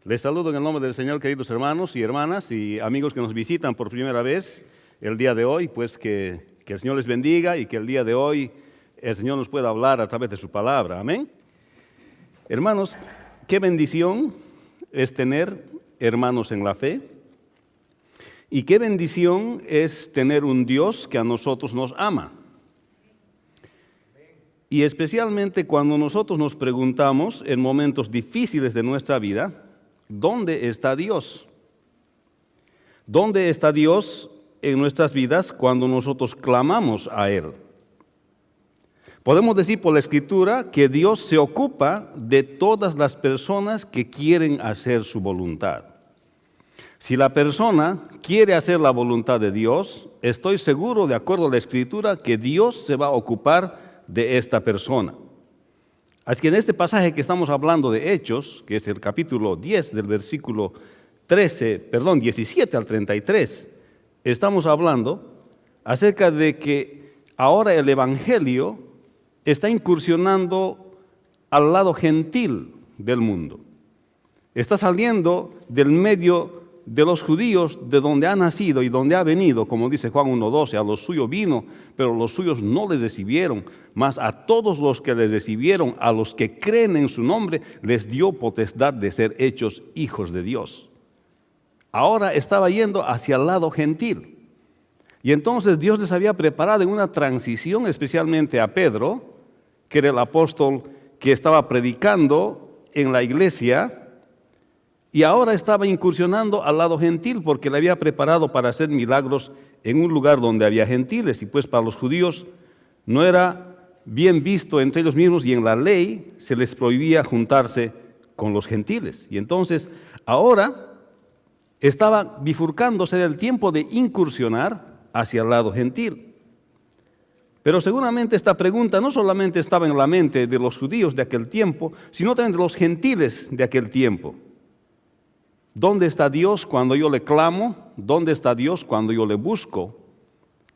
Les saludo en el nombre del Señor, queridos hermanos y hermanas y amigos que nos visitan por primera vez el día de hoy, pues que el Señor les bendiga y que el día de hoy el Señor nos pueda hablar a través de su palabra. Amén. Hermanos, qué bendición es tener hermanos en la fe y qué bendición es tener un Dios que a nosotros nos ama. Y especialmente cuando nosotros nos preguntamos en momentos difíciles de nuestra vida, ¿dónde está Dios? ¿Dónde está Dios en nuestras vidas cuando nosotros clamamos a Él? Podemos decir por la Escritura que Dios se ocupa de todas las personas que quieren hacer su voluntad. Si la persona quiere hacer la voluntad de Dios, estoy seguro, de acuerdo a la Escritura, que Dios se va a ocupar de esta persona. Así que en este pasaje que estamos hablando de Hechos, que es el capítulo 10 del versículo 17 al 33, estamos hablando acerca de que ahora el Evangelio está incursionando al lado gentil del mundo. Está saliendo del medio de los judíos, de donde ha nacido y donde ha venido, como dice Juan 1:12, a los suyos vino, pero los suyos no les recibieron, mas a todos los que les recibieron, a los que creen en su nombre, les dio potestad de ser hechos hijos de Dios. Ahora estaba yendo hacia el lado gentil. Y entonces Dios les había preparado en una transición, especialmente a Pedro, que era el apóstol que estaba predicando en la iglesia, y ahora estaba incursionando al lado gentil porque le había preparado para hacer milagros en un lugar donde había gentiles. Y pues para los judíos no era bien visto entre ellos mismos y en la ley se les prohibía juntarse con los gentiles. Y entonces ahora estaba bifurcándose del tiempo de incursionar hacia el lado gentil. Pero seguramente esta pregunta no solamente estaba en la mente de los judíos de aquel tiempo, sino también de los gentiles de aquel tiempo. ¿Dónde está Dios cuando yo le clamo? ¿Dónde está Dios cuando yo le busco?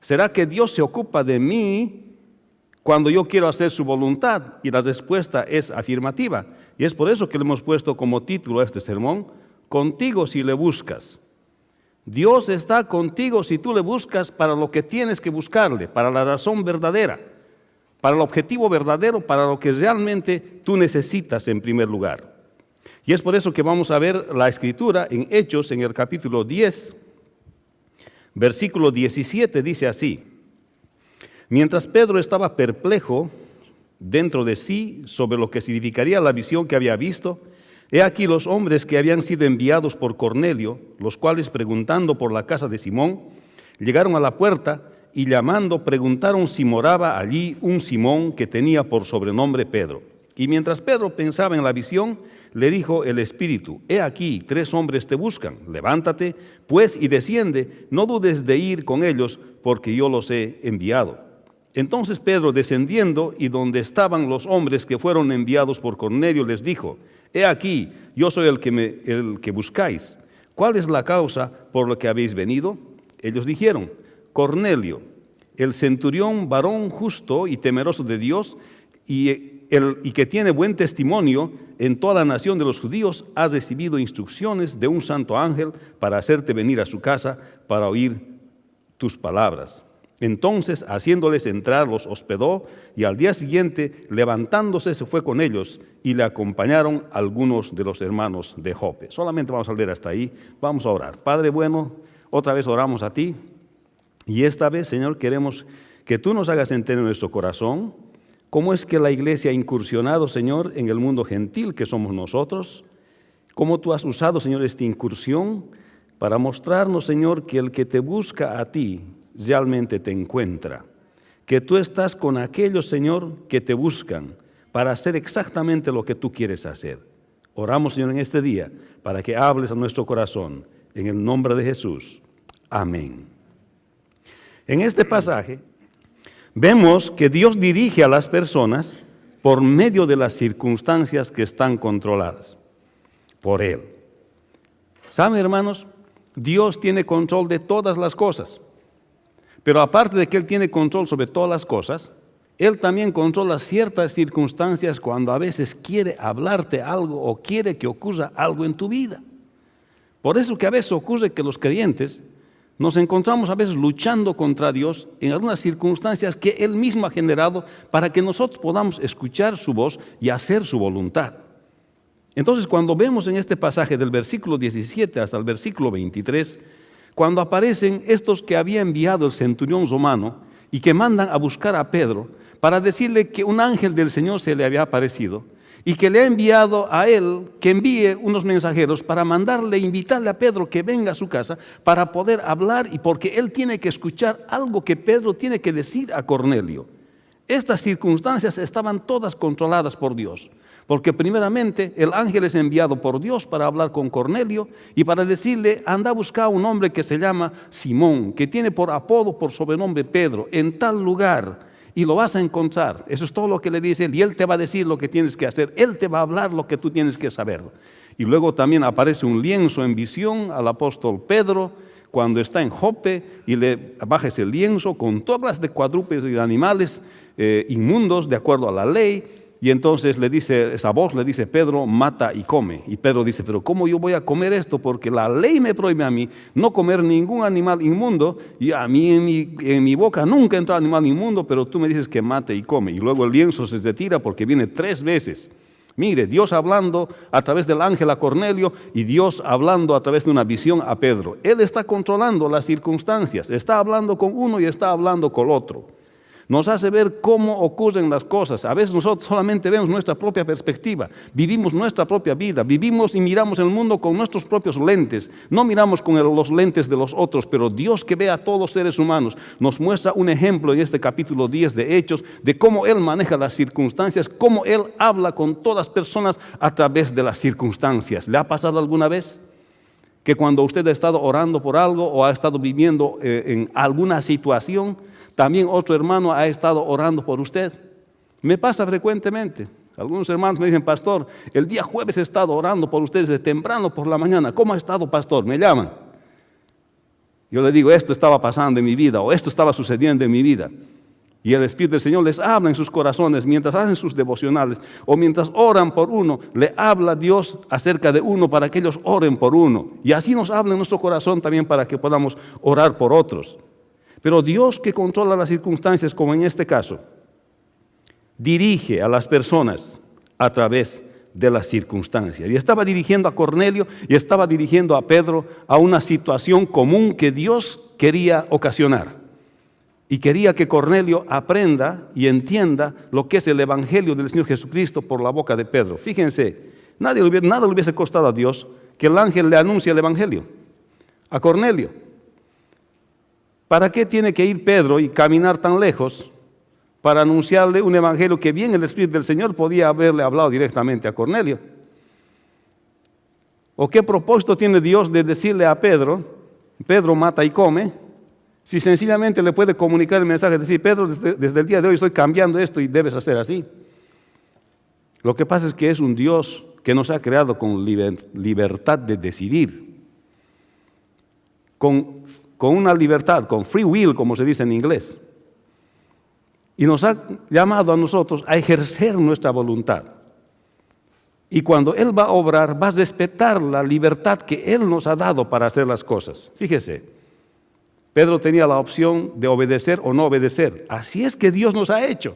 ¿Será que Dios se ocupa de mí cuando yo quiero hacer su voluntad? Y la respuesta es afirmativa. Y es por eso que le hemos puesto como título a este sermón, Contigo si le buscas. Dios está contigo si tú le buscas para lo que tienes que buscarle, para la razón verdadera, para el objetivo verdadero, para lo que realmente tú necesitas en primer lugar. Y es por eso que vamos a ver la Escritura en Hechos, en el capítulo 10, versículo 17, dice así: Mientras Pedro estaba perplejo dentro de sí sobre lo que significaría la visión que había visto, he aquí los hombres que habían sido enviados por Cornelio, los cuales preguntando por la casa de Simón, llegaron a la puerta y llamando preguntaron si moraba allí un Simón que tenía por sobrenombre Pedro. Y mientras Pedro pensaba en la visión, le dijo el Espíritu: He aquí, 3 hombres te buscan, levántate, pues, y desciende, no dudes de ir con ellos, porque yo los he enviado. Entonces Pedro, descendiendo, y donde estaban los hombres que fueron enviados por Cornelio, les dijo: He aquí, yo soy el que buscáis. ¿Cuál es la causa por la que habéis venido? Ellos dijeron: Cornelio, el centurión, varón justo y temeroso de Dios, y que tiene buen testimonio en toda la nación de los judíos, ha recibido instrucciones de un santo ángel para hacerte venir a su casa para oír tus palabras. Entonces, haciéndoles entrar, los hospedó, y al día siguiente, levantándose, se fue con ellos, y le acompañaron algunos de los hermanos de Jope. Solamente vamos a leer hasta ahí, vamos a orar. Padre bueno, otra vez oramos a ti, y esta vez, Señor, queremos que tú nos hagas entender en nuestro corazón cómo es que la iglesia ha incursionado, Señor, en el mundo gentil que somos nosotros, cómo tú has usado, Señor, esta incursión para mostrarnos, Señor, que el que te busca a ti realmente te encuentra, que tú estás con aquellos, Señor, que te buscan para hacer exactamente lo que tú quieres hacer. Oramos, Señor, en este día para que hables a nuestro corazón, en el nombre de Jesús. Amén. En este pasaje vemos que Dios dirige a las personas por medio de las circunstancias que están controladas por Él. ¿Saben, hermanos? Dios tiene control de todas las cosas. Pero aparte de que Él tiene control sobre todas las cosas, Él también controla ciertas circunstancias cuando a veces quiere hablarte algo o quiere que ocurra algo en tu vida. Por eso que a veces ocurre que los creyentes nos encontramos a veces luchando contra Dios en algunas circunstancias que Él mismo ha generado para que nosotros podamos escuchar su voz y hacer su voluntad. Entonces, cuando vemos en este pasaje del versículo 17 hasta el versículo 23, cuando aparecen estos que había enviado el centurión romano y que mandan a buscar a Pedro para decirle que un ángel del Señor se le había aparecido y que le ha enviado a él que envíe unos mensajeros para mandarle, invitarle a Pedro que venga a su casa para poder hablar, y porque él tiene que escuchar algo que Pedro tiene que decir a Cornelio. Estas circunstancias estaban todas controladas por Dios, porque primeramente el ángel es enviado por Dios para hablar con Cornelio y para decirle: anda a buscar a un hombre que se llama Simón, que tiene por apodo, por sobrenombre Pedro, en tal lugar, y lo vas a encontrar. Eso es todo lo que le dice él, y él te va a decir lo que tienes que hacer, él te va a hablar lo que tú tienes que saber. Y luego también aparece un lienzo en visión al apóstol Pedro cuando está en Jope, y le baja ese lienzo con todas las cuadrúpedos y animales inmundos de acuerdo a la ley. Y entonces le dice, esa voz le dice: Pedro, mata y come. Y Pedro dice: pero ¿cómo yo voy a comer esto? Porque la ley me prohíbe a mí no comer ningún animal inmundo, y a mí en mi boca nunca entra animal inmundo, pero tú me dices que mate y come. Y luego el lienzo se retira porque viene 3 veces. Mire, Dios hablando a través del ángel a Cornelio y Dios hablando a través de una visión a Pedro. Él está controlando las circunstancias, está hablando con uno y está hablando con el otro. Nos hace ver cómo ocurren las cosas. A veces nosotros solamente vemos nuestra propia perspectiva, vivimos nuestra propia vida, vivimos y miramos el mundo con nuestros propios lentes, no miramos con los lentes de los otros, pero Dios, que ve a todos los seres humanos, nos muestra un ejemplo en este capítulo 10 de Hechos de cómo Él maneja las circunstancias, cómo Él habla con todas las personas a través de las circunstancias. ¿Le ha pasado alguna vez que cuando usted ha estado orando por algo o ha estado viviendo en alguna situación, también otro hermano ha estado orando por usted? Me pasa frecuentemente. Algunos hermanos me dicen: pastor, el día jueves he estado orando por ustedes de temprano por la mañana. ¿Cómo ha estado, pastor? Me llaman. Yo le digo: esto estaba pasando en mi vida, o esto estaba sucediendo en mi vida. Y el Espíritu del Señor les habla en sus corazones mientras hacen sus devocionales, o mientras oran por uno, le habla Dios acerca de uno para que ellos oren por uno. Y así nos habla en nuestro corazón también para que podamos orar por otros. Pero Dios, que controla las circunstancias, como en este caso, dirige a las personas a través de las circunstancias. Y estaba dirigiendo a Cornelio y estaba dirigiendo a Pedro a una situación común que Dios quería ocasionar. Y quería que Cornelio aprenda y entienda lo que es el Evangelio del Señor Jesucristo por la boca de Pedro. Fíjense, nada le hubiese costado a Dios que el ángel le anuncie el Evangelio a Cornelio. ¿Para qué tiene que ir Pedro y caminar tan lejos para anunciarle un evangelio que bien el Espíritu del Señor podía haberle hablado directamente a Cornelio? ¿O qué propósito tiene Dios de decirle a Pedro: Pedro, mata y come, si sencillamente le puede comunicar el mensaje de decir: Pedro, desde el día de hoy estoy cambiando esto y debes hacer así? Lo que pasa es que es un Dios que nos ha creado con libertad de decidir, con una libertad, con free will, como se dice en inglés. Y nos ha llamado a nosotros a ejercer nuestra voluntad. Y cuando Él va a obrar, va a respetar la libertad que Él nos ha dado para hacer las cosas. Fíjese, Pedro tenía la opción de obedecer o no obedecer. Así es que Dios nos ha hecho.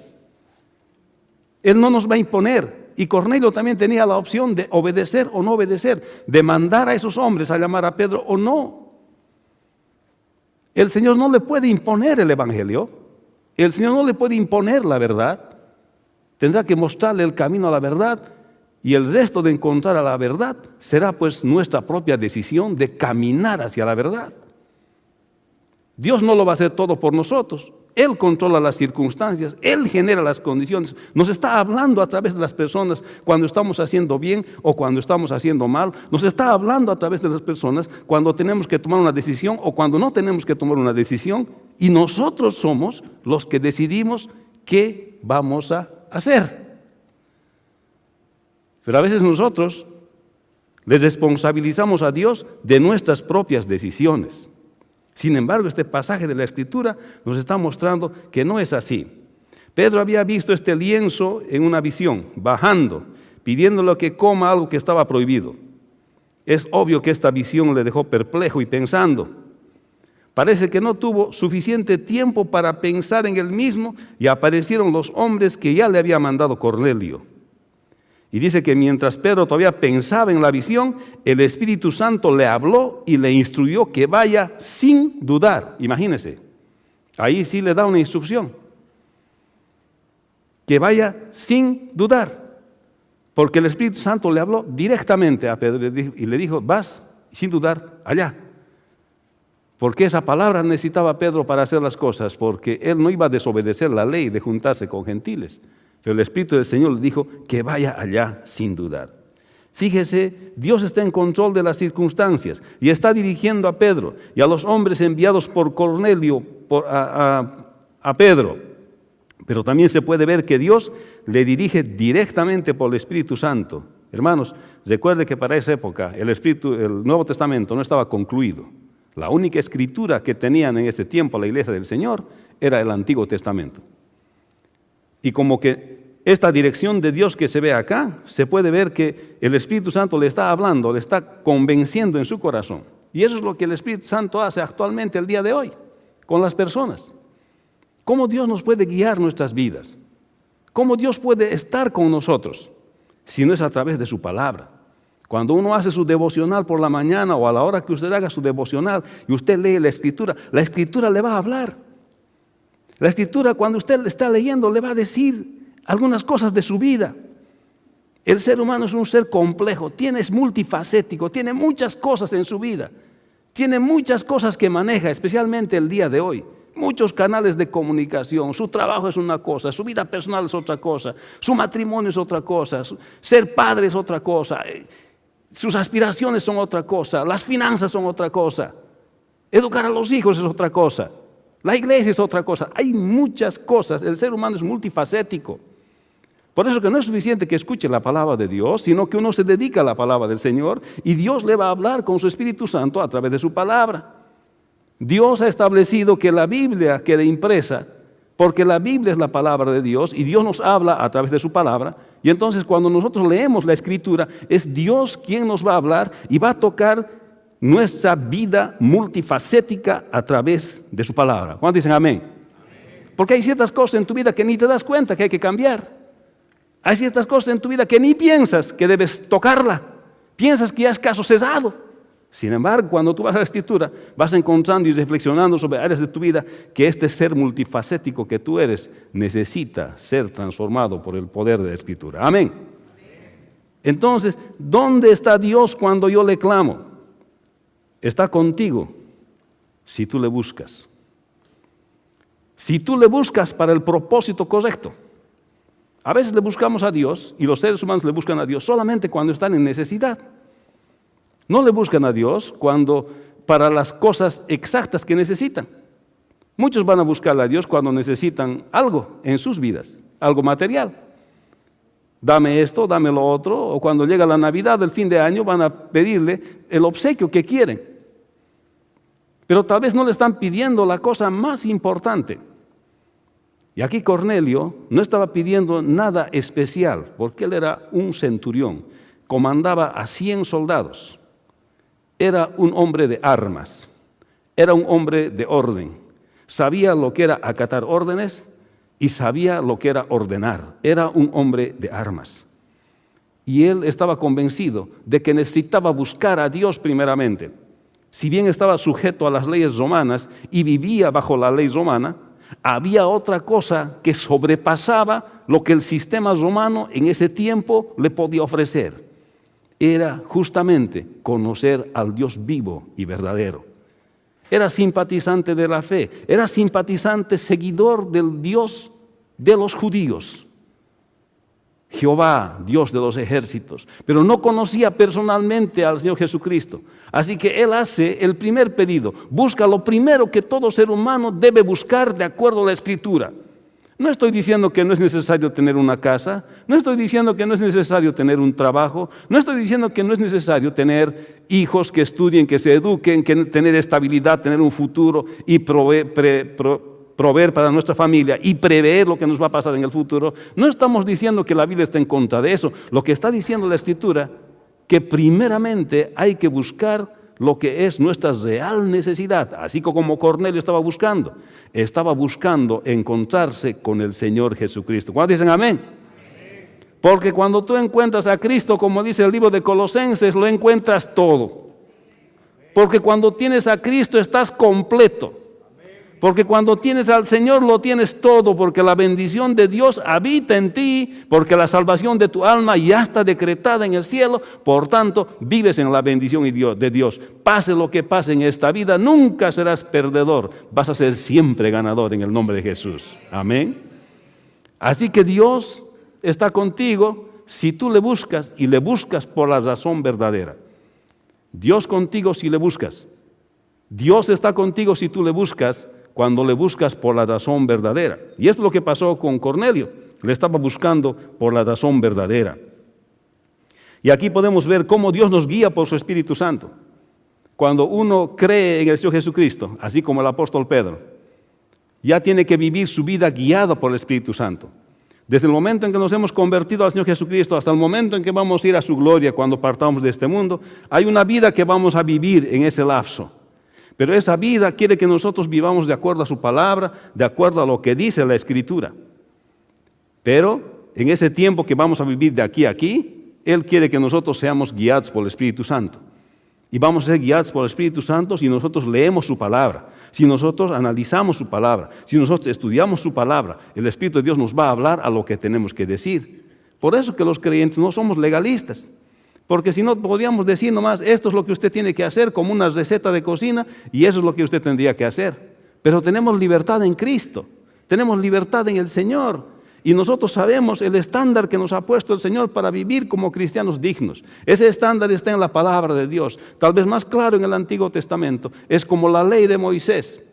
Él no nos va a imponer. Y Cornelio también tenía la opción de obedecer o no obedecer, de mandar a esos hombres a llamar a Pedro o no. El Señor no le puede imponer el Evangelio, el Señor no le puede imponer la verdad, tendrá que mostrarle el camino a la verdad, y el resto de encontrar a la verdad será pues nuestra propia decisión de caminar hacia la verdad. Dios no lo va a hacer todo por nosotros, Él controla las circunstancias, Él genera las condiciones, nos está hablando a través de las personas cuando estamos haciendo bien o cuando estamos haciendo mal, nos está hablando a través de las personas cuando tenemos que tomar una decisión o cuando no tenemos que tomar una decisión, y nosotros somos los que decidimos qué vamos a hacer. Pero a veces nosotros les responsabilizamos a Dios de nuestras propias decisiones. Sin embargo, este pasaje de la Escritura nos está mostrando que no es así. Pedro había visto este lienzo en una visión, bajando, pidiéndole que coma algo que estaba prohibido. Es obvio que esta visión le dejó perplejo y pensando. Parece que no tuvo suficiente tiempo para pensar en él mismo y aparecieron los hombres que ya le había mandado Cornelio. Y dice que mientras Pedro todavía pensaba en la visión, el Espíritu Santo le habló y le instruyó que vaya sin dudar. Imagínense, ahí sí le da una instrucción. Que vaya sin dudar. Porque el Espíritu Santo le habló directamente a Pedro y le dijo, vas sin dudar allá. Porque esa palabra necesitaba Pedro para hacer las cosas, porque él no iba a desobedecer la ley de juntarse con gentiles. Pero el Espíritu del Señor le dijo que vaya allá sin dudar. Fíjese, Dios está en control de las circunstancias y está dirigiendo a Pedro y a los hombres enviados por Cornelio a Pedro. Pero también se puede ver que Dios le dirige directamente por el Espíritu Santo. Hermanos, recuerde que para esa época el Nuevo Testamento no estaba concluido. La única escritura que tenían en ese tiempo la iglesia del Señor era el Antiguo Testamento. Y como que esta dirección de Dios que se ve acá, se puede ver que el Espíritu Santo le está hablando, le está convenciendo en su corazón. Y eso es lo que el Espíritu Santo hace actualmente el día de hoy con las personas. ¿Cómo Dios nos puede guiar nuestras vidas? ¿Cómo Dios puede estar con nosotros? Si no es a través de su palabra. Cuando uno hace su devocional por la mañana o a la hora que usted haga su devocional y usted lee la Escritura le va a hablar. La Escritura, cuando usted está leyendo, le va a decir algunas cosas de su vida. El ser humano es un ser complejo, es multifacético, tiene muchas cosas en su vida. Tiene muchas cosas que maneja, especialmente el día de hoy. Muchos canales de comunicación, su trabajo es una cosa, su vida personal es otra cosa, su matrimonio es otra cosa, ser padre es otra cosa, sus aspiraciones son otra cosa, las finanzas son otra cosa, educar a los hijos es otra cosa, la iglesia es otra cosa. Hay muchas cosas, el ser humano es multifacético. Por eso que no es suficiente que escuche la palabra de Dios, sino que uno se dedica a la palabra del Señor y Dios le va a hablar con su Espíritu Santo a través de su palabra. Dios ha establecido que la Biblia quede impresa, porque la Biblia es la palabra de Dios y Dios nos habla a través de su palabra. Y entonces cuando nosotros leemos la Escritura, es Dios quien nos va a hablar y va a tocar nuestra vida multifacética a través de su palabra. ¿Cuántos dicen amén? Porque hay ciertas cosas en tu vida que ni te das cuenta que hay que cambiar. Hay ciertas cosas en tu vida que ni piensas que debes tocarla. Piensas que ya es caso cesado. Sin embargo, cuando tú vas a la Escritura, vas encontrando y reflexionando sobre áreas de tu vida que este ser multifacético que tú eres necesita ser transformado por el poder de la Escritura. Amén. Entonces, ¿dónde está Dios cuando yo le clamo? Está contigo si tú le buscas. Si tú le buscas para el propósito correcto. A veces le buscamos a Dios y los seres humanos le buscan a Dios solamente cuando están en necesidad. No le buscan a Dios para las cosas exactas que necesitan. Muchos van a buscarle a Dios cuando necesitan algo en sus vidas, algo material. Dame esto, dame lo otro, o cuando llega la Navidad del fin de año van a pedirle el obsequio que quieren. Pero tal vez no le están pidiendo la cosa más importante. Y aquí Cornelio no estaba pidiendo nada especial, porque él era un centurión, comandaba a 100 soldados. Era un hombre de armas, era un hombre de orden, sabía lo que era acatar órdenes y sabía lo que era ordenar, era un hombre de armas. Y él estaba convencido de que necesitaba buscar a Dios primeramente. Si bien estaba sujeto a las leyes romanas y vivía bajo la ley romana, había otra cosa que sobrepasaba lo que el sistema romano en ese tiempo le podía ofrecer. Era justamente conocer al Dios vivo y verdadero. Era simpatizante de la fe, era simpatizante, seguidor del Dios de los judíos. Jehová, Dios de los ejércitos, pero no conocía personalmente al Señor Jesucristo. Así que él hace el primer pedido, busca lo primero que todo ser humano debe buscar de acuerdo a la Escritura. No estoy diciendo que no es necesario tener una casa, no estoy diciendo que no es necesario tener un trabajo, no estoy diciendo que no es necesario tener hijos que estudien, que se eduquen, que tener estabilidad, tener un futuro y proveer proveer para nuestra familia y prever lo que nos va a pasar en el futuro, no estamos diciendo que la Biblia está en contra de eso. Lo que está diciendo la Escritura, que primeramente hay que buscar lo que es nuestra real necesidad, así como Cornelio estaba buscando encontrarse con el Señor Jesucristo. ¿Cuántos dicen amén? Porque cuando tú encuentras a Cristo, como dice el libro de Colosenses, lo encuentras todo. Porque cuando tienes a Cristo estás completo. Porque cuando tienes al Señor lo tienes todo, porque la bendición de Dios habita en ti, porque la salvación de tu alma ya está decretada en el cielo, por tanto vives en la bendición de Dios. Pase lo que pase en esta vida, nunca serás perdedor, vas a ser siempre ganador en el nombre de Jesús. Amén. Así que Dios está contigo si tú le buscas y le buscas por la razón verdadera. Dios contigo si le buscas. Dios está contigo si tú le buscas, cuando le buscas por la razón verdadera. Y es lo que pasó con Cornelio. Le estaba buscando por la razón verdadera. Y aquí podemos ver cómo Dios nos guía por su Espíritu Santo. Cuando uno cree en el Señor Jesucristo, así como el apóstol Pedro, ya tiene que vivir su vida guiada por el Espíritu Santo. Desde el momento en que nos hemos convertido al Señor Jesucristo hasta el momento en que vamos a ir a su gloria cuando partamos de este mundo, hay una vida que vamos a vivir en ese lapso. Pero esa vida quiere que nosotros vivamos de acuerdo a su palabra, de acuerdo a lo que dice la Escritura. Pero en ese tiempo que vamos a vivir de aquí a aquí, Él quiere que nosotros seamos guiados por el Espíritu Santo. Y vamos a ser guiados por el Espíritu Santo si nosotros leemos su palabra, si nosotros analizamos su palabra, si nosotros estudiamos su palabra. El Espíritu de Dios nos va a hablar a lo que tenemos que decir. Por eso que los creyentes no somos legalistas. Porque si no, podríamos decir nomás, esto es lo que usted tiene que hacer como una receta de cocina y eso es lo que usted tendría que hacer. Pero tenemos libertad en Cristo, tenemos libertad en el Señor y nosotros sabemos el estándar que nos ha puesto el Señor para vivir como cristianos dignos. Ese estándar está en la palabra de Dios, tal vez más claro en el Antiguo Testamento, es como la ley de Moisés.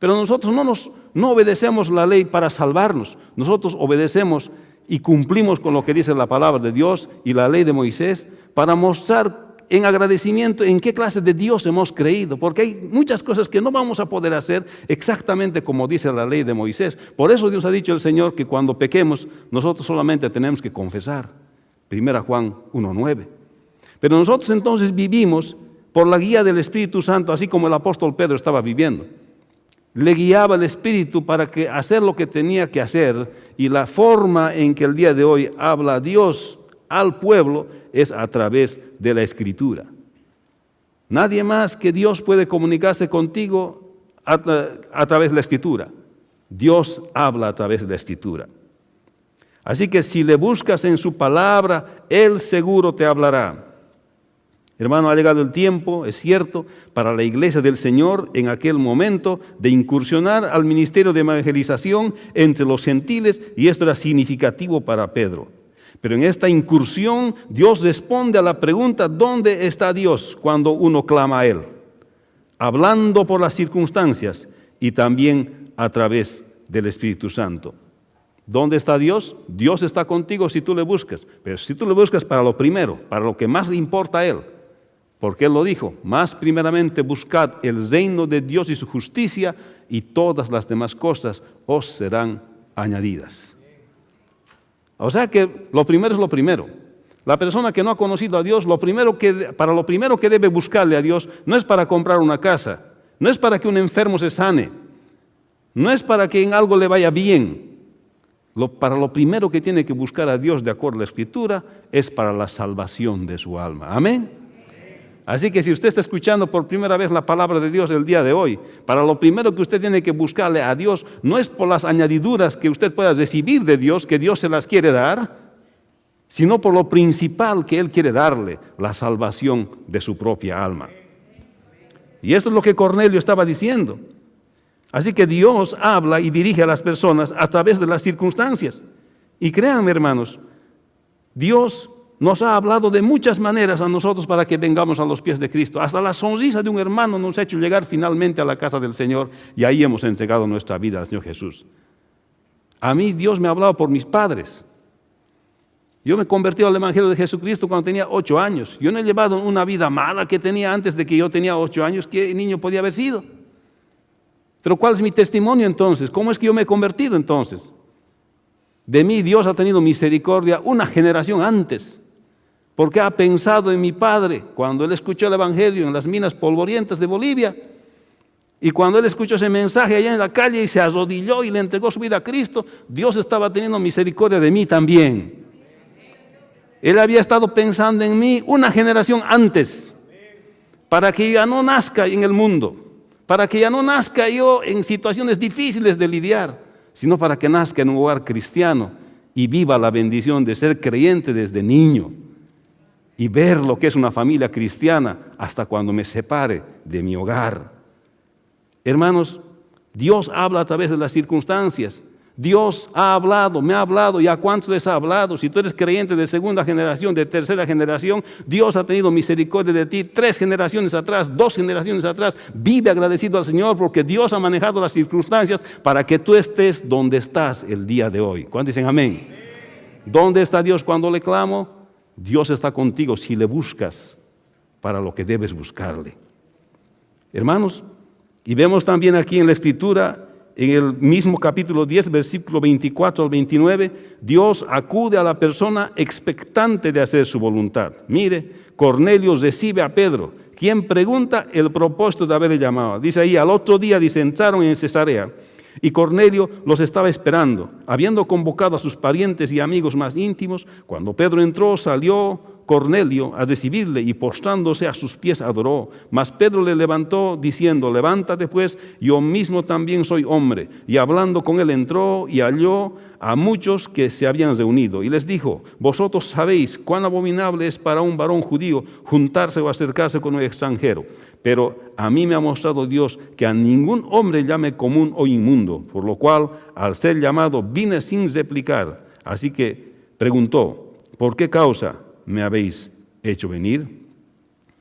Pero nosotros no obedecemos la ley para salvarnos, nosotros obedecemos y cumplimos con lo que dice la palabra de Dios y la ley de Moisés para mostrar en agradecimiento en qué clase de Dios hemos creído, porque hay muchas cosas que no vamos a poder hacer exactamente como dice la ley de Moisés. Por eso Dios ha dicho el Señor que cuando pequemos nosotros solamente tenemos que confesar. 1 Juan 1:9. Pero nosotros entonces vivimos por la guía del Espíritu Santo, así como el apóstol Pedro estaba viviendo. Le guiaba el Espíritu para hacer lo que tenía que hacer, y la forma en que el día de hoy habla Dios al pueblo es a través de la Escritura. Nadie más que Dios puede comunicarse contigo a través de la Escritura. Dios habla a través de la Escritura. Así que si le buscas en su palabra, Él seguro te hablará. Hermano, ha llegado el tiempo, es cierto, para la iglesia del Señor en aquel momento de incursionar al ministerio de evangelización entre los gentiles, y esto era significativo para Pedro. Pero en esta incursión Dios responde a la pregunta, ¿dónde está Dios cuando uno clama a Él? Hablando por las circunstancias y también a través del Espíritu Santo. ¿Dónde está Dios? Dios está contigo si tú le buscas, pero si tú le buscas para lo primero, para lo que más le importa a Él. Porque Él lo dijo, más primeramente buscad el reino de Dios y su justicia y todas las demás cosas os serán añadidas. O sea que lo primero es lo primero. La persona que no ha conocido a Dios, para lo primero que debe buscarle a Dios no es para comprar una casa, no es para que un enfermo se sane, no es para que en algo le vaya bien. Para lo primero que tiene que buscar a Dios de acuerdo a la Escritura es para la salvación de su alma. Amén. Así que si usted está escuchando por primera vez la palabra de Dios el día de hoy, para lo primero que usted tiene que buscarle a Dios no es por las añadiduras que usted pueda recibir de Dios, que Dios se las quiere dar, sino por lo principal que Él quiere darle, la salvación de su propia alma. Y esto es lo que Cornelio estaba diciendo. Así que Dios habla y dirige a las personas a través de las circunstancias. Y créanme, hermanos, Dios nos ha hablado de muchas maneras a nosotros para que vengamos a los pies de Cristo. Hasta la sonrisa de un hermano nos ha hecho llegar finalmente a la casa del Señor y ahí hemos entregado nuestra vida al Señor Jesús. A mí Dios me ha hablado por mis padres. Yo me convertí al Evangelio de Jesucristo cuando tenía 8 años. Yo no he llevado una vida mala que tenía antes de que yo tenía 8 años. ¿Qué niño podía haber sido? Pero ¿cuál es mi testimonio entonces? ¿Cómo es que yo me he convertido entonces? De mí Dios ha tenido misericordia una generación antes, porque ha pensado en mi padre cuando él escuchó el Evangelio en las minas polvorientas de Bolivia, y cuando él escuchó ese mensaje allá en la calle y se arrodilló y le entregó su vida a Cristo, Dios estaba teniendo misericordia de mí también. Él había estado pensando en mí una generación antes, para que ya no nazca en el mundo, para que ya no nazca yo en situaciones difíciles de lidiar, sino para que nazca en un hogar cristiano y viva la bendición de ser creyente desde niño y ver lo que es una familia cristiana hasta cuando me separe de mi hogar. Hermanos, Dios habla a través de las circunstancias. Dios ha hablado, me ha hablado, ¿y a cuántos les ha hablado? Si tú eres creyente de segunda generación, de tercera generación, Dios ha tenido misericordia de ti 3 generaciones atrás, 2 generaciones atrás. Vive agradecido al Señor porque Dios ha manejado las circunstancias para que tú estés donde estás el día de hoy. ¿Cuántos dicen amén? ¿Dónde está Dios cuando le clamo? Dios está contigo si le buscas para lo que debes buscarle. Hermanos, y vemos también aquí en la Escritura, en el mismo capítulo 10, versículo 24 al 29, Dios acude a la persona expectante de hacer su voluntad. Mire, Cornelio recibe a Pedro, quien pregunta el propósito de haberle llamado. Dice ahí, al otro día entraron en Cesarea, y Cornelio los estaba esperando, habiendo convocado a sus parientes y amigos más íntimos. Cuando Pedro entró, salió Cornelio a recibirle y postrándose a sus pies adoró. Mas Pedro le levantó diciendo, levántate pues, yo mismo también soy hombre. Y hablando con él entró y halló a muchos que se habían reunido. Y les dijo, vosotros sabéis cuán abominable es para un varón judío juntarse o acercarse con un extranjero. Pero a mí me ha mostrado Dios que a ningún hombre llame común o inmundo, por lo cual al ser llamado vine sin replicar. Así que preguntó, ¿por qué causa me habéis hecho venir?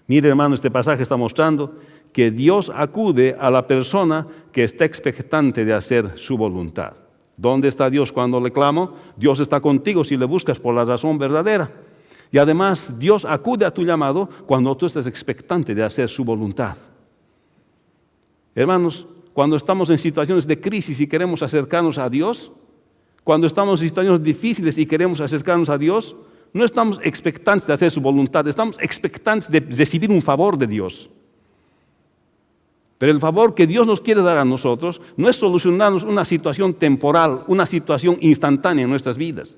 Mire, hermano, este pasaje está mostrando que Dios acude a la persona que está expectante de hacer su voluntad. ¿Dónde está Dios cuando le clamo? Dios está contigo si le buscas por la razón verdadera. Y además, Dios acude a tu llamado cuando tú estás expectante de hacer su voluntad. Hermanos, cuando estamos en situaciones de crisis y queremos acercarnos a Dios, cuando estamos en situaciones difíciles y queremos acercarnos a Dios, no estamos expectantes de hacer su voluntad, estamos expectantes de recibir un favor de Dios. Pero el favor que Dios nos quiere dar a nosotros no es solucionarnos una situación temporal, una situación instantánea en nuestras vidas.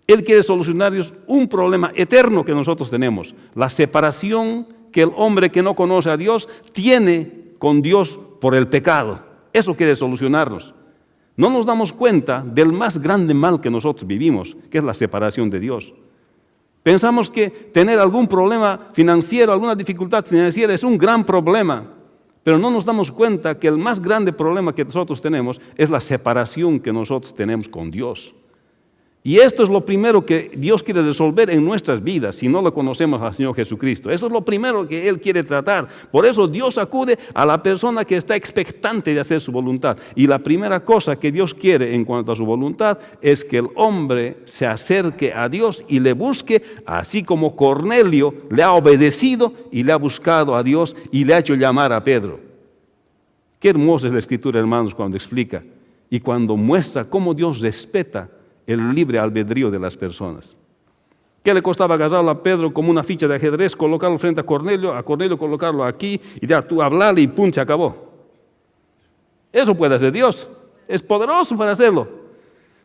Él quiere solucionarnos un problema eterno que nosotros tenemos, la separación que el hombre que no conoce a Dios tiene con Dios por el pecado. Eso quiere solucionarnos. No nos damos cuenta del más grande mal que nosotros vivimos, que es la separación de Dios. Pensamos que tener algún problema financiero, alguna dificultad financiera es un gran problema, pero no nos damos cuenta que el más grande problema que nosotros tenemos es la separación que nosotros tenemos con Dios. Y esto es lo primero que Dios quiere resolver en nuestras vidas si no lo conocemos al Señor Jesucristo. Eso es lo primero que Él quiere tratar. Por eso Dios acude a la persona que está expectante de hacer su voluntad. Y la primera cosa que Dios quiere en cuanto a su voluntad es que el hombre se acerque a Dios y le busque, así como Cornelio le ha obedecido y le ha buscado a Dios y le ha hecho llamar a Pedro. Qué hermosa es la Escritura, hermanos, cuando explica y cuando muestra cómo Dios respeta el libre albedrío de las personas. ¿Qué le costaba agarrarlo a Pedro como una ficha de ajedrez, colocarlo frente a Cornelio colocarlo aquí y ya tú hablarle y pum, se acabó? Eso puede hacer Dios, es poderoso para hacerlo,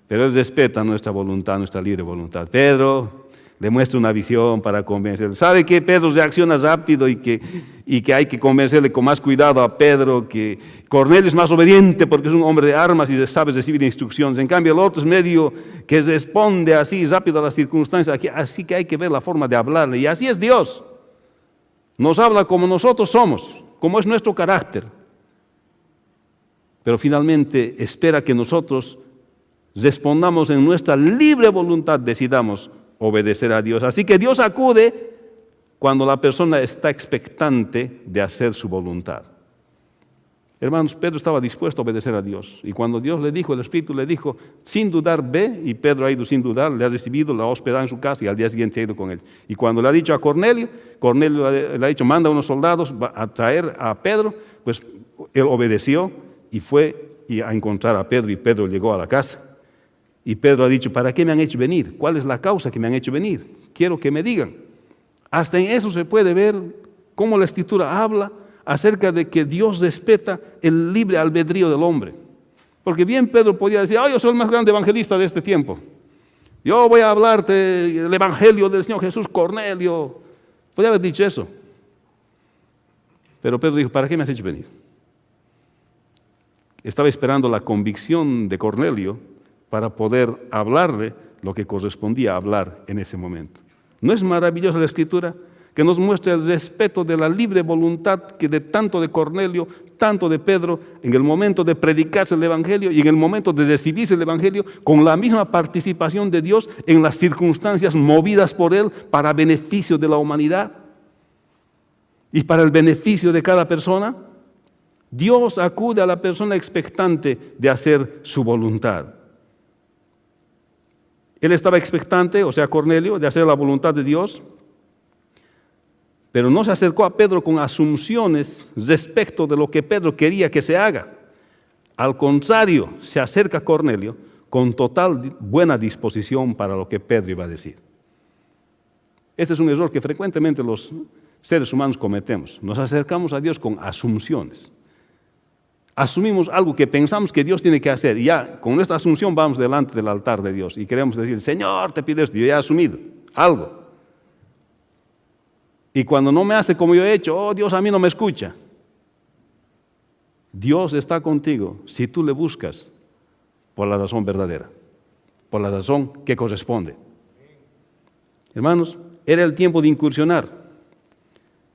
pero Él respeta nuestra voluntad, nuestra libre voluntad. Pedro le muestra una visión para convencerle. ¿Sabe que Pedro reacciona rápido y que hay que convencerle con más cuidado a Pedro? Que Cornelio es más obediente porque es un hombre de armas y sabe recibir instrucciones. En cambio, el otro es medio que responde así rápido a las circunstancias. Así que hay que ver la forma de hablarle. Y así es Dios. Nos habla como nosotros somos, como es nuestro carácter. Pero finalmente espera que nosotros respondamos en nuestra libre voluntad, decidamos obedecer a Dios. Así que Dios acude cuando la persona está expectante de hacer su voluntad. Hermanos, Pedro estaba dispuesto a obedecer a Dios. Y cuando Dios le dijo, el Espíritu le dijo, sin dudar ve, y Pedro ha ido sin dudar, le ha recibido, le ha hospedado en su casa y al día siguiente ha ido con él. Y cuando le ha dicho a Cornelio le ha dicho, manda a unos soldados a traer a Pedro, pues él obedeció y fue a encontrar a Pedro, y Pedro llegó a la casa. Y Pedro ha dicho, ¿para qué me han hecho venir? ¿Cuál es la causa que me han hecho venir? Quiero que me digan. Hasta en eso se puede ver cómo la Escritura habla acerca de que Dios respeta el libre albedrío del hombre. Porque bien Pedro podía decir, yo soy el más grande evangelista de este tiempo. Yo voy a hablarte del evangelio del Señor Jesús, Cornelio. Podía haber dicho eso. Pero Pedro dijo, ¿para qué me has hecho venir? Estaba esperando la convicción de Cornelio para poder hablarle lo que correspondía hablar en ese momento. ¿No es maravillosa la Escritura? Que nos muestra el respeto de la libre voluntad que de tanto de Cornelio, tanto de Pedro, en el momento de predicarse el Evangelio y en el momento de recibirse el Evangelio, con la misma participación de Dios en las circunstancias movidas por Él para beneficio de la humanidad y para el beneficio de cada persona. Dios acude a la persona expectante de hacer su voluntad. Él estaba expectante, o sea, Cornelio, de hacer la voluntad de Dios, pero no se acercó a Pedro con asunciones respecto de lo que Pedro quería que se haga. Al contrario, se acerca a Cornelio con total buena disposición para lo que Pedro iba a decir. Este es un error que frecuentemente los seres humanos cometemos. Nos acercamos a Dios con asunciones. Asumimos algo que pensamos que Dios tiene que hacer y ya con nuestra asunción vamos delante del altar de Dios y queremos decir, Señor, te pido esto, yo ya he asumido algo. Y cuando no me hace como yo he hecho, Dios a mí no me escucha. Dios está contigo si tú le buscas por la razón verdadera, por la razón que corresponde. Hermanos, era el tiempo de incursionar,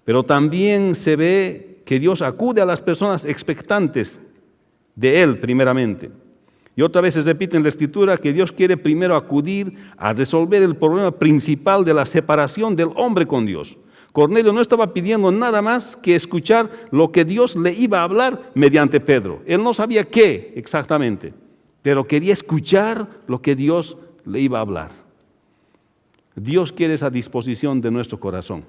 pero también se ve que Dios acude a las personas expectantes de Él primeramente. Y otra vez se repite en la Escritura que Dios quiere primero acudir a resolver el problema principal de la separación del hombre con Dios. Cornelio no estaba pidiendo nada más que escuchar lo que Dios le iba a hablar mediante Pedro. Él no sabía qué exactamente, pero quería escuchar lo que Dios le iba a hablar. Dios quiere esa disposición de nuestro corazón.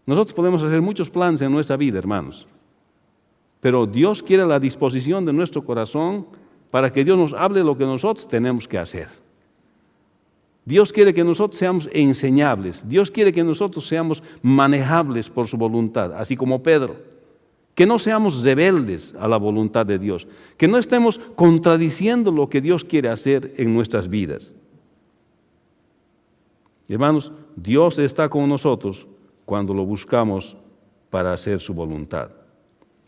Nosotros podemos hacer muchos planes en nuestra vida, hermanos, pero Dios quiere la disposición de nuestro corazón para que Dios nos hable lo que nosotros tenemos que hacer. Dios quiere que nosotros seamos enseñables. Dios quiere que nosotros seamos manejables por su voluntad, así como Pedro. Que no seamos rebeldes a la voluntad de Dios. Que no estemos contradiciendo lo que Dios quiere hacer en nuestras vidas. Hermanos, Dios está con nosotros cuando lo buscamos para hacer su voluntad.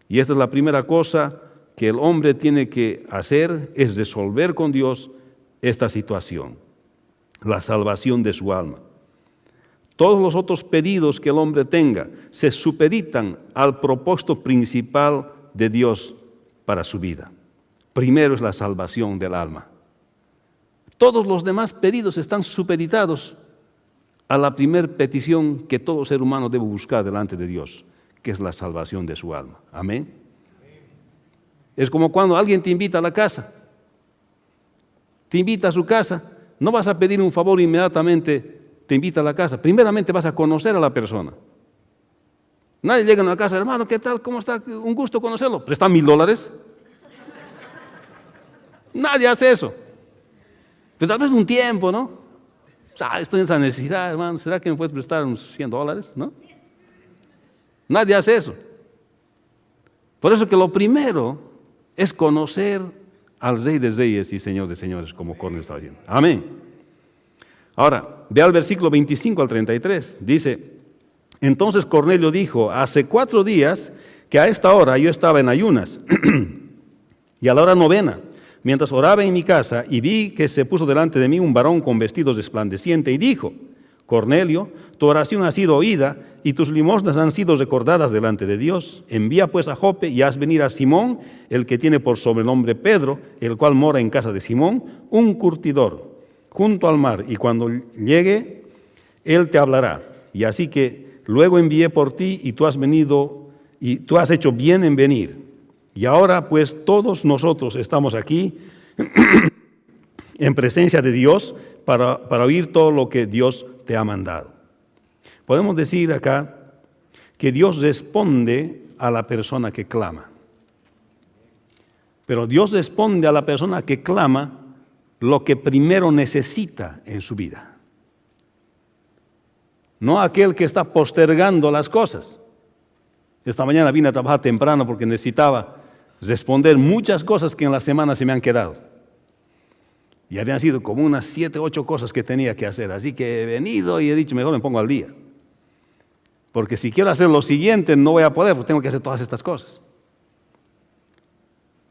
Y esta es la primera cosa que el hombre tiene que hacer, es resolver con Dios esta situación. La salvación de su alma. Todos los otros pedidos que el hombre tenga se supeditan al propósito principal de Dios para su vida. Primero es la salvación del alma. Todos los demás pedidos están supeditados a la primera petición que todo ser humano debe buscar delante de Dios, que es la salvación de su alma. Amén. Es como cuando alguien te invita a la casa. Te invita a su casa. No vas a pedir un favor inmediatamente, te invita a la casa. Primeramente vas a conocer a la persona. Nadie llega a una casa, hermano, ¿qué tal? ¿Cómo está? Un gusto conocerlo. ¿Presta $1,000? Nadie hace eso. Pero tal vez un tiempo, ¿no? Estoy en esa necesidad, hermano. ¿Será que me puedes prestar unos $100? ¿No? Nadie hace eso. Por eso que lo primero es conocer al Rey de Reyes y Señor de Señores, como Cornelio estaba diciendo. Amén. Ahora, ve al versículo 25 al 33. Dice, entonces Cornelio dijo, hace 4 días que a esta hora yo estaba en ayunas y a la hora novena, mientras oraba en mi casa, y vi que se puso delante de mí un varón con vestidos resplandecientes y dijo, Cornelio, tu oración ha sido oída y tus limosnas han sido recordadas delante de Dios. Envía pues a Jope y haz venir a Simón, el que tiene por sobrenombre Pedro, el cual mora en casa de Simón, un curtidor, junto al mar, y cuando llegue, él te hablará. Y así que luego envié por ti y tú has venido y tú has hecho bien en venir. Y ahora pues todos nosotros estamos aquí en presencia de Dios para oír todo lo que Dios te ha mandado. Podemos decir acá que Dios responde a la persona que clama. Pero Dios responde a la persona que clama lo que primero necesita en su vida. No aquel que está postergando las cosas. Esta mañana vine a trabajar temprano porque necesitaba responder muchas cosas que en la semana se me han quedado. Y habían sido como unas 7, 8 cosas que tenía que hacer. Así que he venido y he dicho, mejor me pongo al día. Porque si quiero hacer lo siguiente, no voy a poder, porque tengo que hacer todas estas cosas.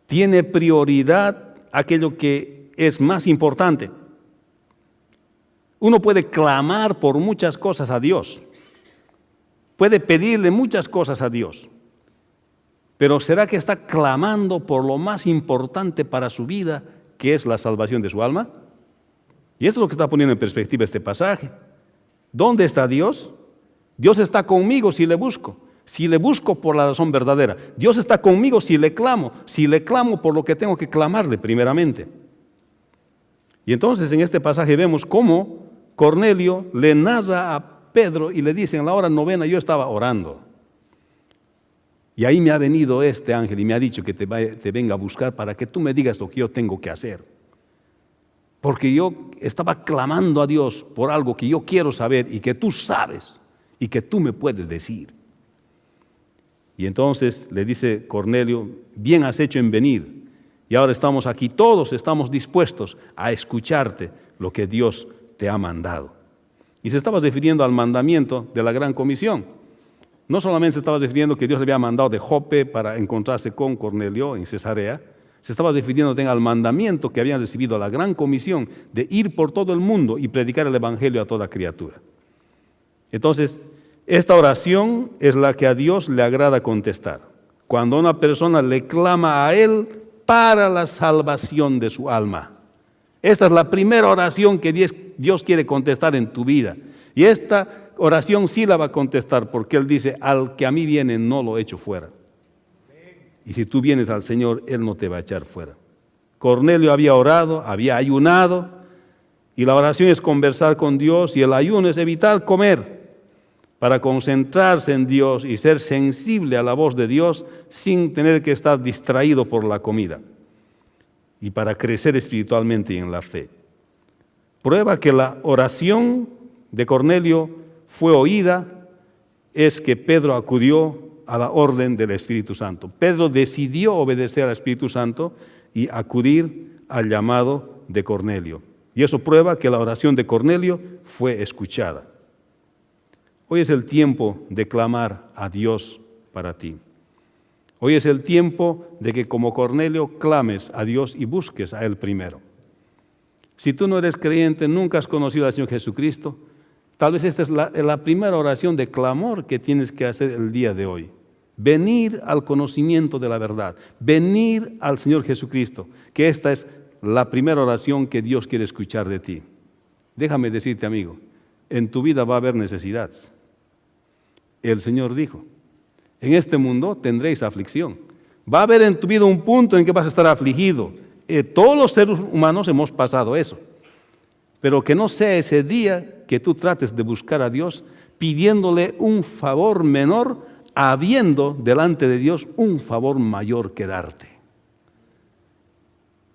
Tiene prioridad aquello que es más importante. Uno puede clamar por muchas cosas a Dios. Puede pedirle muchas cosas a Dios. Pero ¿será que está clamando por lo más importante para su vida, que es la salvación de su alma? Y eso es lo que está poniendo en perspectiva este pasaje. ¿Dónde está Dios? Dios está conmigo si le busco. Si le busco por la razón verdadera. Dios está conmigo si le clamo por lo que tengo que clamarle primeramente. Y entonces en este pasaje vemos cómo Cornelio le narra a Pedro y le dice, en la hora 9 yo estaba orando. Y ahí me ha venido este ángel y me ha dicho que te venga a buscar para que tú me digas lo que yo tengo que hacer. Porque yo estaba clamando a Dios por algo que yo quiero saber y que tú sabes y que tú me puedes decir. Y entonces le dice Cornelio, bien has hecho en venir. Y ahora estamos aquí, todos estamos dispuestos a escucharte lo que Dios te ha mandado. Y se estaba refiriendo al mandamiento de la Gran Comisión. No solamente se estaba refiriendo que Dios le había mandado de Jope para encontrarse con Cornelio en Cesarea, se estaba refiriendo también al mandamiento que habían recibido a la Gran Comisión de ir por todo el mundo y predicar el Evangelio a toda criatura. Entonces, esta oración es la que a Dios le agrada contestar. Cuando una persona le clama a Él para la salvación de su alma. Esta es la primera oración que Dios quiere contestar en tu vida. Y esta oración sí la va a contestar porque Él dice, al que a mí viene no lo echo fuera. Y si tú vienes al Señor, Él no te va a echar fuera. Cornelio había orado, había ayunado, y la oración es conversar con Dios y el ayuno es evitar comer para concentrarse en Dios y ser sensible a la voz de Dios sin tener que estar distraído por la comida y para crecer espiritualmente y en la fe. Prueba que la oración de Cornelio fue oída es que Pedro acudió a la orden del Espíritu Santo. Pedro decidió obedecer al Espíritu Santo y acudir al llamado de Cornelio. Y eso prueba que la oración de Cornelio fue escuchada. Hoy es el tiempo de clamar a Dios para ti. Hoy es el tiempo de que como Cornelio clames a Dios y busques a Él primero. Si tú no eres creyente, nunca has conocido al Señor Jesucristo, tal vez esta es la primera oración de clamor que tienes que hacer el día de hoy. Venir al conocimiento de la verdad, venir al Señor Jesucristo, que esta es la primera oración que Dios quiere escuchar de ti. Déjame decirte, amigo, en tu vida va a haber necesidades. El Señor dijo, en este mundo tendréis aflicción. Va a haber en tu vida un punto en que vas a estar afligido. Todos los seres humanos hemos pasado eso. Pero que no sea ese día que tú trates de buscar a Dios pidiéndole un favor menor, habiendo delante de Dios un favor mayor que darte.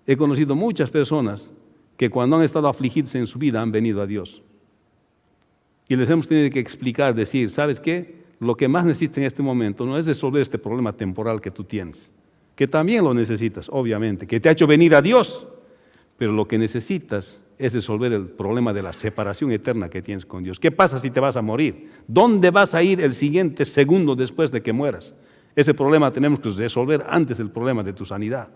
He conocido muchas personas que cuando han estado afligidos en su vida han venido a Dios. Y les hemos tenido que explicar, decir, ¿sabes qué? Lo que más necesitas en este momento no es resolver este problema temporal que tú tienes, que también lo necesitas, obviamente, que te ha hecho venir a Dios, pero lo que necesitas es resolver el problema de la separación eterna que tienes con Dios. ¿Qué pasa si te vas a morir? ¿Dónde vas a ir el siguiente segundo después de que mueras? Ese problema tenemos que resolver antes del problema de tu sanidad.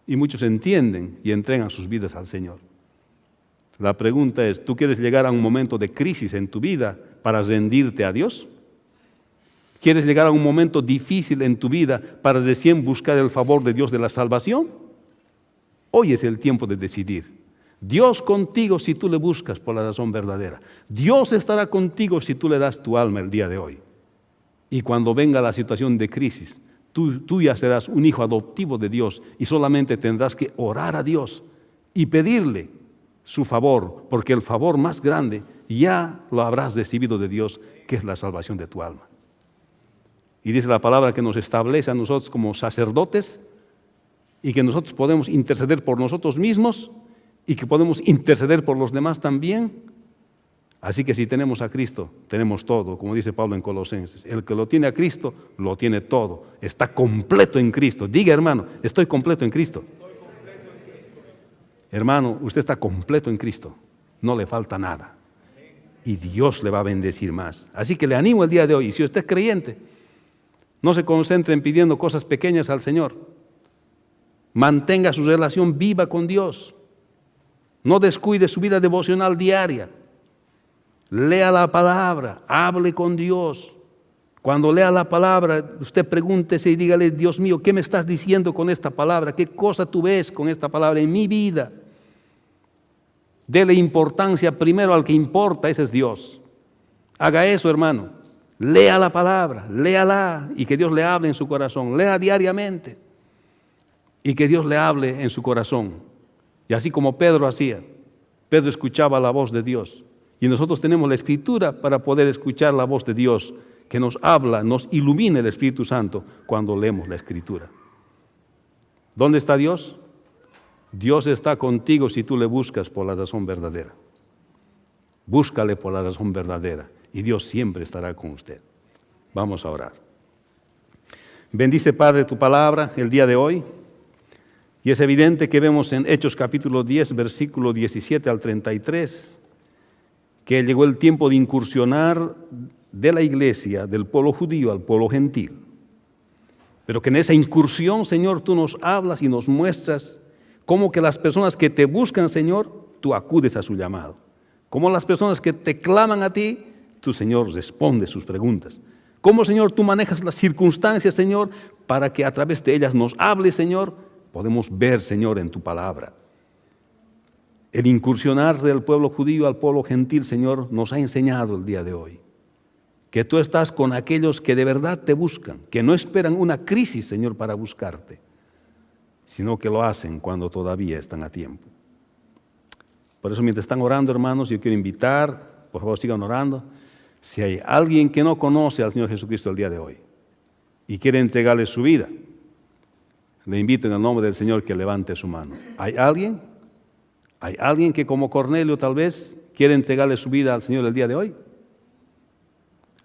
Y muchos entienden y entregan sus vidas al Señor. La pregunta es, ¿tú quieres llegar a un momento de crisis en tu vida para rendirte a Dios? ¿Quieres llegar a un momento difícil en tu vida para recién buscar el favor de Dios de la salvación? Hoy es el tiempo de decidir. Dios contigo si tú le buscas por la razón verdadera. Dios estará contigo si tú le das tu alma el día de hoy. Y cuando venga la situación de crisis, tú ya serás un hijo adoptivo de Dios y solamente tendrás que orar a Dios y pedirle su favor, porque el favor más grande ya lo habrás recibido de Dios, que es la salvación de tu alma. Y dice la palabra que nos establece a nosotros como sacerdotes y que nosotros podemos interceder por nosotros mismos y que podemos interceder por los demás también. Así que si tenemos a Cristo, tenemos todo, como dice Pablo en Colosenses. El que lo tiene a Cristo, lo tiene todo. Está completo en Cristo. Diga, hermano, estoy completo en Cristo. Hermano, usted está completo en Cristo. No le falta nada. Y Dios le va a bendecir más. Así que le animo el día de hoy. Y si usted es creyente, no se concentre en pidiendo cosas pequeñas al Señor. Mantenga su relación viva con Dios. No descuide su vida devocional diaria. Lea la palabra, hable con Dios. Cuando lea la palabra, usted pregúntese y dígale, Dios mío, ¿qué me estás diciendo con esta palabra? ¿Qué cosa tú ves con esta palabra en mi vida? Dele importancia primero al que importa, ese es Dios. Haga eso, hermano. Lea la palabra, léala y que Dios le hable en su corazón. Lea diariamente y que Dios le hable en su corazón. Y así como Pedro hacía, Pedro escuchaba la voz de Dios. Y nosotros tenemos la Escritura para poder escuchar la voz de Dios que nos habla, nos ilumina el Espíritu Santo cuando leemos la Escritura. ¿Dónde está Dios? Dios está contigo si tú le buscas por la razón verdadera. Búscale por la razón verdadera y Dios siempre estará con usted. Vamos a orar. Bendice, Padre, tu palabra el día de hoy. Y es evidente que vemos en Hechos capítulo 10, versículo 17 al 33, que llegó el tiempo de incursionar de la iglesia, del pueblo judío al pueblo gentil. Pero que en esa incursión, Señor, tú nos hablas y nos muestras cómo que las personas que te buscan, Señor, tú acudes a su llamado. Cómo las personas que te claman a ti, tú, Señor, respondes sus preguntas. Cómo, Señor, tú manejas las circunstancias, Señor, para que a través de ellas nos hables, Señor. Podemos ver, Señor, en tu palabra. El incursionar del pueblo judío al pueblo gentil, Señor, nos ha enseñado el día de hoy que tú estás con aquellos que de verdad te buscan, que no esperan una crisis, Señor, para buscarte, sino que lo hacen cuando todavía están a tiempo. Por eso, mientras están orando, hermanos, yo quiero invitar, por favor, sigan orando. Si hay alguien que no conoce al Señor Jesucristo el día de hoy y quiere entregarle su vida, le invito en el nombre del Señor que levante su mano. ¿Hay alguien? ¿Hay alguien que como Cornelio tal vez quiere entregarle su vida al Señor el día de hoy?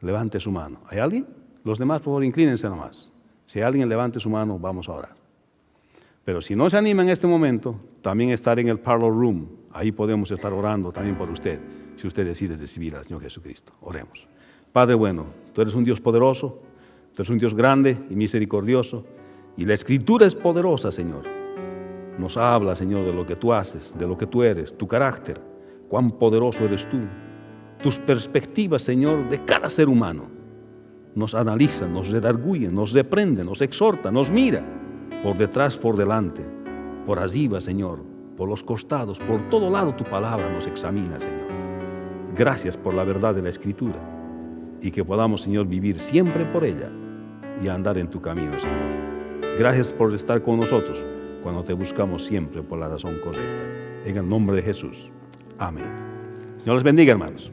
Levante su mano. ¿Hay alguien? Los demás, por favor, inclínense nomás. Si hay alguien, levante su mano, vamos a orar. Pero si no se anima en este momento, también estar en el parlor room. Ahí podemos estar orando también por usted, si usted decide recibir al Señor Jesucristo. Oremos. Padre bueno, tú eres un Dios poderoso, tú eres un Dios grande y misericordioso, y la Escritura es poderosa, Señor. Nos habla, Señor, de lo que tú haces, de lo que tú eres, tu carácter, cuán poderoso eres tú, tus perspectivas, Señor, de cada ser humano. Nos analiza, nos redarguye, nos reprende, nos exhorta, nos mira, por detrás, por delante, por arriba, Señor, por los costados, por todo lado tu palabra nos examina, Señor. Gracias por la verdad de la Escritura y que podamos, Señor, vivir siempre por ella y andar en tu camino, Señor. Gracias por estar con nosotros cuando te buscamos siempre por la razón correcta. En el nombre de Jesús. Amén. Señor les bendiga, hermanos.